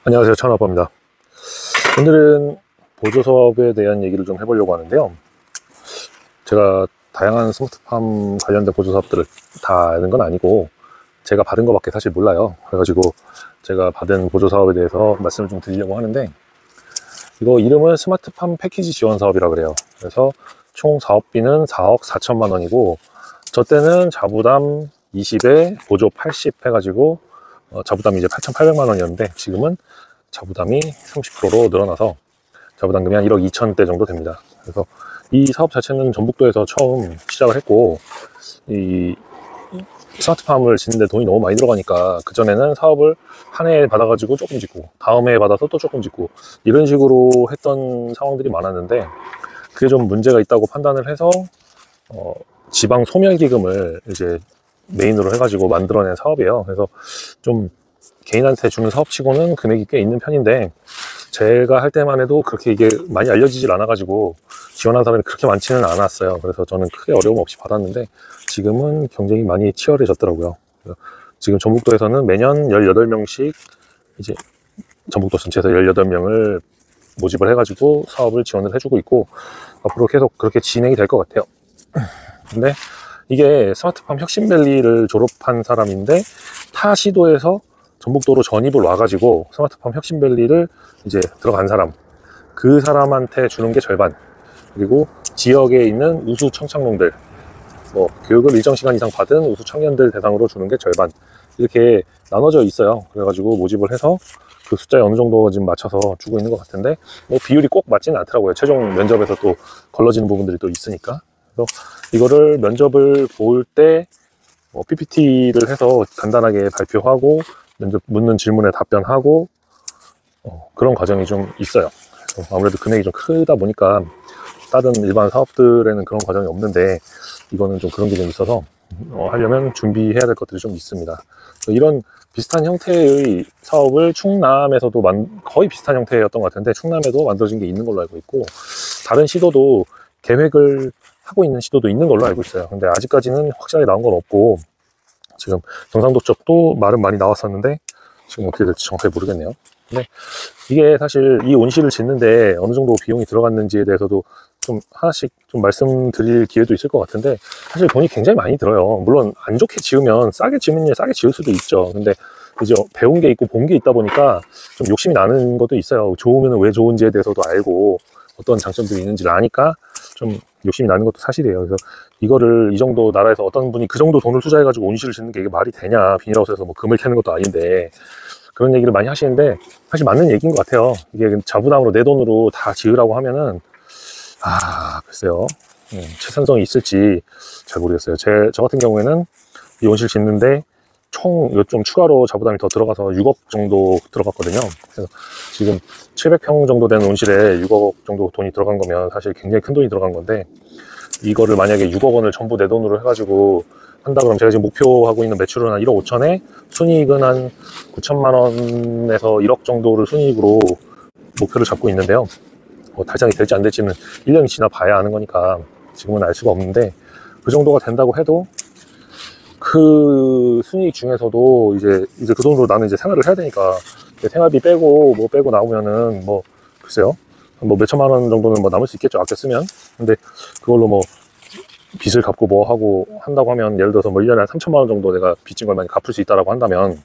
안녕하세요, 천아빠입니다. 오늘은 보조사업에 대한 얘기를 좀 해보려고 하는데요. 제가 다양한 스마트팜 관련된 보조사업들을 다 아는 건 아니고 제가 받은 것밖에 사실 몰라요. 그래가지고 제가 받은 보조사업에 대해서 말씀을 좀 드리려고 하는데, 이거 이름은 스마트팜 패키지 지원 사업이라 그래요. 그래서 총 사업비는 4억 4천만 원이고, 저 때는 자부담 20에 보조 80 해가지고 자부담이 이제 8,800만 원이었는데, 지금은 자부담이 30%로 늘어나서 자부담금이 한 1억 2천대 정도 됩니다. 그래서 이 사업 자체는 전북도에서 처음 시작을 했고, 이 스마트팜을 짓는데 돈이 너무 많이 들어가니까 그전에는 사업을 한 해에 받아가지고 조금 짓고 다음 해에 받아서 또 조금 짓고 이런 식으로 했던 상황들이 많았는데, 그게 좀 문제가 있다고 판단을 해서 지방 소멸기금을 이제 메인으로 해가지고 만들어낸 사업이에요. 그래서 좀 개인한테 주는 사업치고는 금액이 꽤 있는 편인데, 제가 할 때만 해도 그렇게 이게 많이 알려지질 않아가지고 지원한 사람이 그렇게 많지는 않았어요. 그래서 저는 크게 어려움 없이 받았는데, 지금은 경쟁이 많이 치열해졌더라고요. 지금 전북도에서는 매년 18명씩 이제 전북도 전체에서 18명을 모집을 해가지고 사업을 지원을 해주고 있고, 앞으로 계속 그렇게 진행이 될 것 같아요. 근데 이게 스마트팜 혁신밸리를 졸업한 사람인데 타 시도에서 전북도로 전입을 와가지고 스마트팜 혁신밸리를 이제 들어간 사람, 그 사람한테 주는 게 절반, 그리고 지역에 있는 우수 청창농들, 교육을 일정 시간 이상 받은 우수 청년들 대상으로 주는 게 절반, 이렇게 나눠져 있어요. 그래가지고 모집을 해서 그 숫자에 어느 정도 지금 맞춰서 주고 있는 것 같은데, 비율이 꼭 맞지는 않더라고요. 최종 면접에서 또 걸러지는 부분들이 또 있으니까. 그래서 이거를 면접을 볼 때 PPT를 해서 간단하게 발표하고 면접 묻는 질문에 답변하고 그런 과정이 좀 있어요. 아무래도 금액이 좀 크다 보니까 다른 일반 사업들에는 그런 과정이 없는데, 이거는 좀 그런 게 좀 있어서 하려면 준비해야 될 것들이 좀 있습니다. 이런 비슷한 형태의 사업을 충남에서도 거의 비슷한 형태였던 것 같은데, 충남에도 만들어진 게 있는 걸로 알고 있고, 다른 시도도 계획을 하고 있는 시도도 있는 걸로 알고 있어요. 근데 아직까지는 확실하게 나온 건 없고, 지금 경상도 쪽도 말은 많이 나왔었는데 지금 어떻게 될지 정확하게 모르겠네요. 근데 이게 사실 이 온실을 짓는데 어느 정도 비용이 들어갔는지에 대해서도 좀 하나씩 좀 말씀드릴 기회도 있을 것 같은데, 사실 돈이 굉장히 많이 들어요. 물론 안 좋게 지으면 싸게 지으면 싸게 지을 수도 있죠. 근데 이제 배운 게 있고 본 게 있다 보니까 좀 욕심이 나는 것도 있어요. 좋으면 왜 좋은지에 대해서도 알고 어떤 장점들이 있는지를 아니까 좀 욕심이 나는 것도 사실이에요. 그래서 이거를 이 정도 나라에서 어떤 분이 그 정도 돈을 투자해가지고 온실을 짓는 게 이게 말이 되냐, 비닐하우스에서 뭐 금을 캐는 것도 아닌데, 그런 얘기를 많이 하시는데 사실 맞는 얘기인 것 같아요. 이게 자부담으로 내 돈으로 다 지으라고 하면은 글쎄요, 채산성이 있을지 잘 모르겠어요. 저 같은 경우에는 이 온실 짓는데 총 좀 추가로 자부담이 더 들어가서 6억 정도 들어갔거든요. 그래서 지금 700평 정도 되는 온실에 6억 정도 돈이 들어간 거면 사실 굉장히 큰 돈이 들어간 건데, 이거를 만약에 6억 원을 전부 내 돈으로 해가지고 한다 그러면, 제가 지금 목표하고 있는 매출은 한 1억 5천에 순이익은 한 9천만 원에서 1억 정도를 순이익으로 목표를 잡고 있는데요. 달성이 될지 안 될지는 1년이 지나 봐야 아는 거니까 지금은 알 수가 없는데, 그 정도가 된다고 해도 그 순이익 중에서도 이제 그 돈으로 나는 이제 생활을 해야 되니까, 생활비 빼고 빼고 나오면은 글쎄요, 몇천만 원 정도는 남을 수 있겠죠, 아껴 쓰면. 근데 그걸로 빚을 갚고 하고 한다고 하면, 예를 들어서 1년에 한 3천만 원 정도 내가 빚진 걸 많이 갚을 수 있다라고 한다면,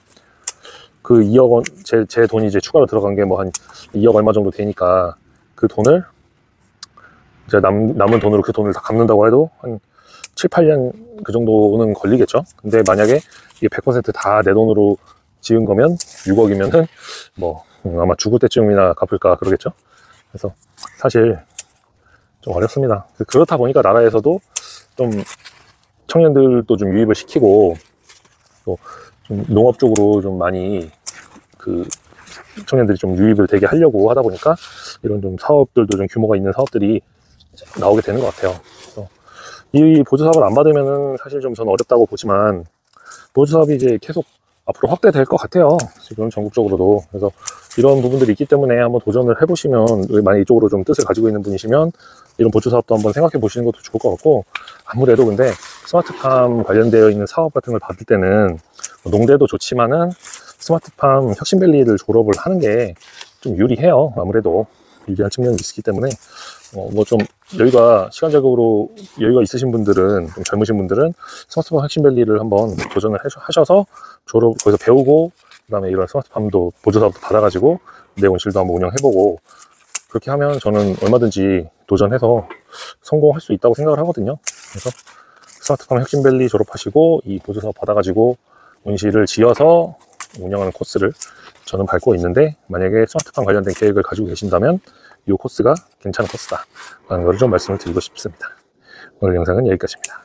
그 2억 원, 제 돈이 이제 추가로 들어간 게 한 2억 얼마 정도 되니까, 그 돈을 이제 남은 돈으로 그 돈을 다 갚는다고 해도 한 7, 8년 그 정도는 걸리겠죠. 근데 만약에 이게 100% 다 내 돈으로 지은 거면 6억이면은 아마 죽을 때쯤이나 갚을까 그러겠죠. 그래서 사실 좀 어렵습니다. 그렇다 보니까 나라에서도 좀 청년들도 좀 유입을 시키고, 또 좀 농업 쪽으로 좀 많이 청년들이 좀 유입을 되게 하려고 하다 보니까 이런 좀 사업들도 좀 규모가 있는 사업들이 나오게 되는 것 같아요. 그래서 이 보조사업을 안 받으면은 사실 좀 저는 어렵다고 보지만, 보조사업이 이제 계속 앞으로 확대될 것 같아요. 지금 전국적으로도. 그래서 이런 부분들이 있기 때문에 한번 도전을 해보시면, 만약 이쪽으로 좀 뜻을 가지고 있는 분이시면 이런 보조사업도 한번 생각해 보시는 것도 좋을 것 같고, 아무래도 근데 스마트팜 관련되어 있는 사업 같은 걸 받을 때는 농대도 좋지만은 스마트팜 혁신밸리를 졸업을 하는 게 좀 유리해요. 아무래도 유리한 측면이 있기 때문에 뭐 좀 시간적으로 여유가 있으신 분들은, 좀 젊으신 분들은 스마트팜 혁신밸리를 한번 도전을 하셔서 거기서 배우고, 그 다음에 이런 스마트팜도 보조사업도 받아가지고 내 온실도 한번 운영해보고, 그렇게 하면 저는 얼마든지 도전해서 성공할 수 있다고 생각을 하거든요. 그래서 스마트팜 혁신밸리 졸업하시고 이 보조사업 받아가지고 온실을 지어서 운영하는 코스를 저는 밟고 있는데, 만약에 스마트팜 관련된 계획을 가지고 계신다면 이 코스가 괜찮은 코스다 라는 것을 좀 말씀을 드리고 싶습니다. 오늘 영상은 여기까지입니다.